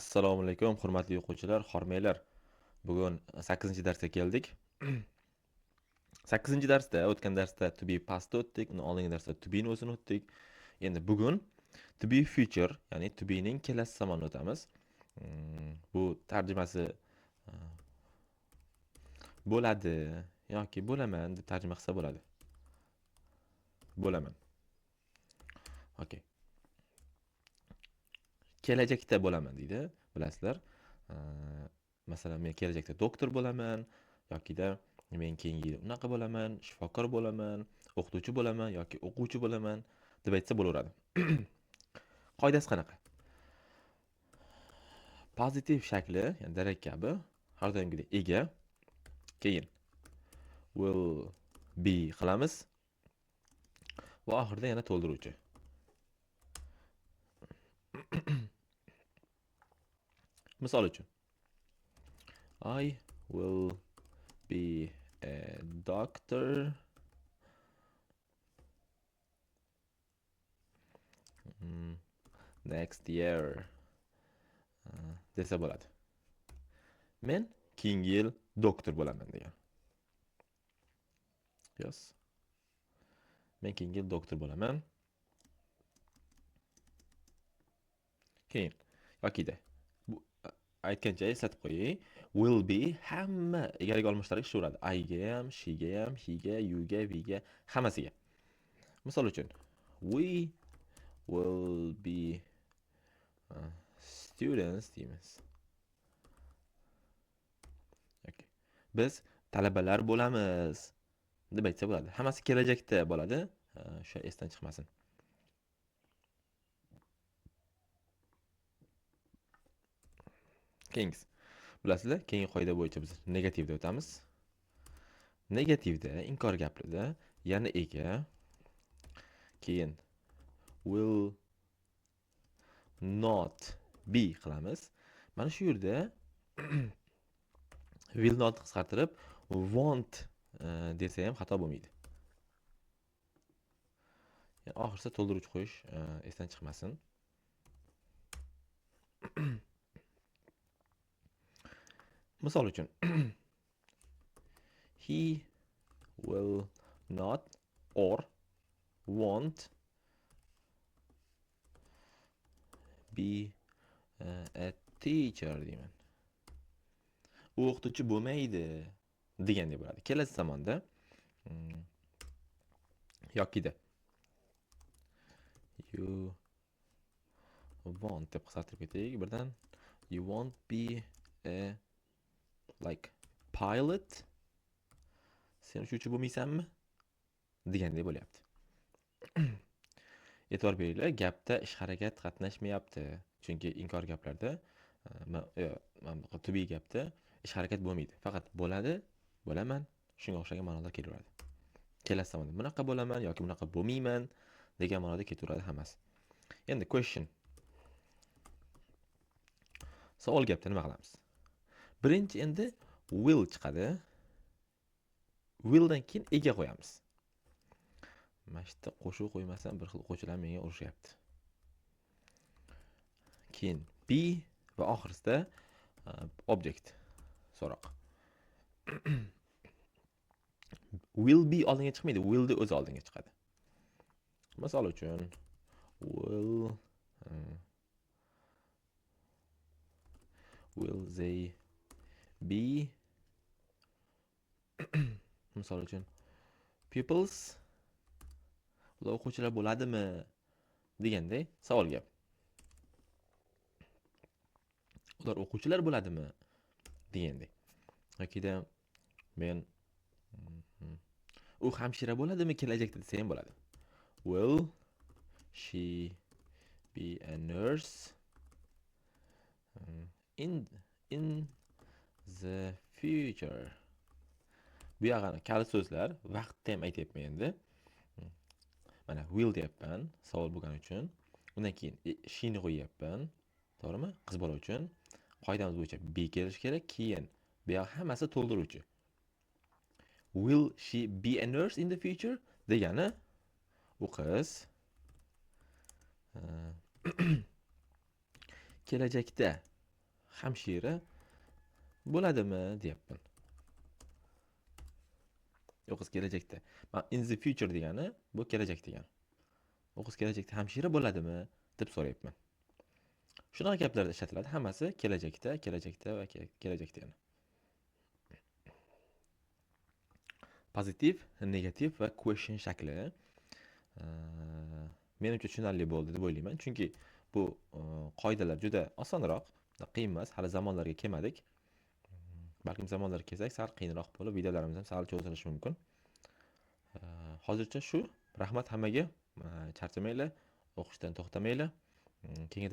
Assalomu alaykum, hurmatli o'quvchilar, xormeylar. Bugun 8-darsga keldik. 8-darsda, o'tgan darsda to be past o'tdik, uni oldingi darsda to be ni o'zini o'tdik. Endi bugun to be future, ya'ni to be ning kelasi zamonini o'tamiz. Bu tarjimasi bo'ladi yoki bo'laman deb tarjima qilsa bo'ladi. Bo'laman. Okey. Kelajakda bo'laman deydi, bilasizlar. Masalan, men kelajakda doktor bo'laman yokida men keyingi yil unaqa bo'laman, shifokor bo'laman, o'qituvchi bo'laman yoki o'quvchi bo'laman deb aytsa bo'laveradi. Qoidasi qanaqa? Pozitiv shakli, ya'ni darak kabi har doimgidek ega, keyin will be qilamiz va oxirida yana to'ldiruvchi. Misol uchun, I will be a doctor next year desa bo'ladi. Men keyingi yil doktor bo'laman degan. Yes. Men keyingi yil doktor bo'laman. Keyin yokida bu aytgancha eslatib qo'ying. Will be hamma egalik olmoshlariga ishlaveradi. I ga ham, she ga ham, he ga, you ga, we ga, hammasiga. Misol uchun, we will be students deymiz. Okay. Biz talabalar bo'lamiz deb aytsa bo'ladi. Hammasi kelajakda bo'ladi. O'sha esdan chiqmasin. Keyingisi. Bilasizlar, keyingi qoida bo'yicha biz negativda o'tamiz. Negativda, inkor gaplida yana ega, keyin will not be qilamiz. Mana shu yerda will not qisqartirib won't desa ham xato bo'lmaydi. Yani oxirida to'ldiruvchi qo'yish esdan chiqmasin. Misol uchun, he will not or won't be a teacher deyman. U o'qituvchi bo'lmaydi degandek bo'ladi. Kelasi zamonda yokida you won't deb qisqartirib ketaylik birdan. You won't be a like pilot. Sen uchuvchi bo'lmaysanmi? Degandek bo'lyapti. E'tibor beringlar, gapda ish harakat qatnashmayapti. Chunki inkor gaplarda, to be gapda ish harakat bo'lmaydi. Faqat bo'ladi, bo'laman, shunga o'xshagan ma'nolar kelaveradi. Kelasi zamonda bunaqa bo'laman yoki bunaqa bo'lmayman degan ma'noda ketaveradi hammasi. Endi question. Savol gapda nima qilamiz? Birinchi endi will chiqadi. Will dan keyin ega qo'yamiz. Mana shu yerda qo'shuv qo'ymasam bir xil o'quvchilar menga urushyapti. Keyin be va oxirisida object so'roq. Will be oldinga chiqmaydi, will de o'zi oldinga chiqadi. Misol uchun will they be misol uchun pupils, ular o'quvchilar bo'ladimi deganday savol gap. Ular o'quvchilar bo'ladimi deganday. Yokida men u hamshira bo'ladimi kelajakda desa ham bo'ladi. Will she be a nurse in the future? Bu yog'ini kali so'zlar vaqtda ham aytyapman endi. Mana will deyapman savol bo'lgani uchun. Undan keyin she ni qo'yyapman. To'g'rimi? Qiz bola uchun qoidamiz bo'yicha be kelish kerak, keyin bu yoq hammasi to'ldiruvchi. Will she be a nurse in the future degani u qiz kelajakda hamshira bo'ladimi deyapman. U qiz kelajakda. In the future degani bu kelajak degani. U qiz kelajakda hamshira bo'ladimi deb so'rayapman. Shunaqa gaplarda ishlatiladi. Hammasi kelajakda va kelajakda yana. Pozitiv, negativ va question shakli menimcha tushunarli bo'ldi deb o'ylayman. Chunki bu qoidalar juda osonroq, qiyin emas. Hali zamonlarga kelmadik. Balkim zamonlarga kelsak, sal qiyinroq bo'lib, videolarimiz ham sal cho'zilishi mumkin. Hozircha shu. Rahmat hammaga. Charchamanglar, o'qishdan to'xtamanglar. Keyingi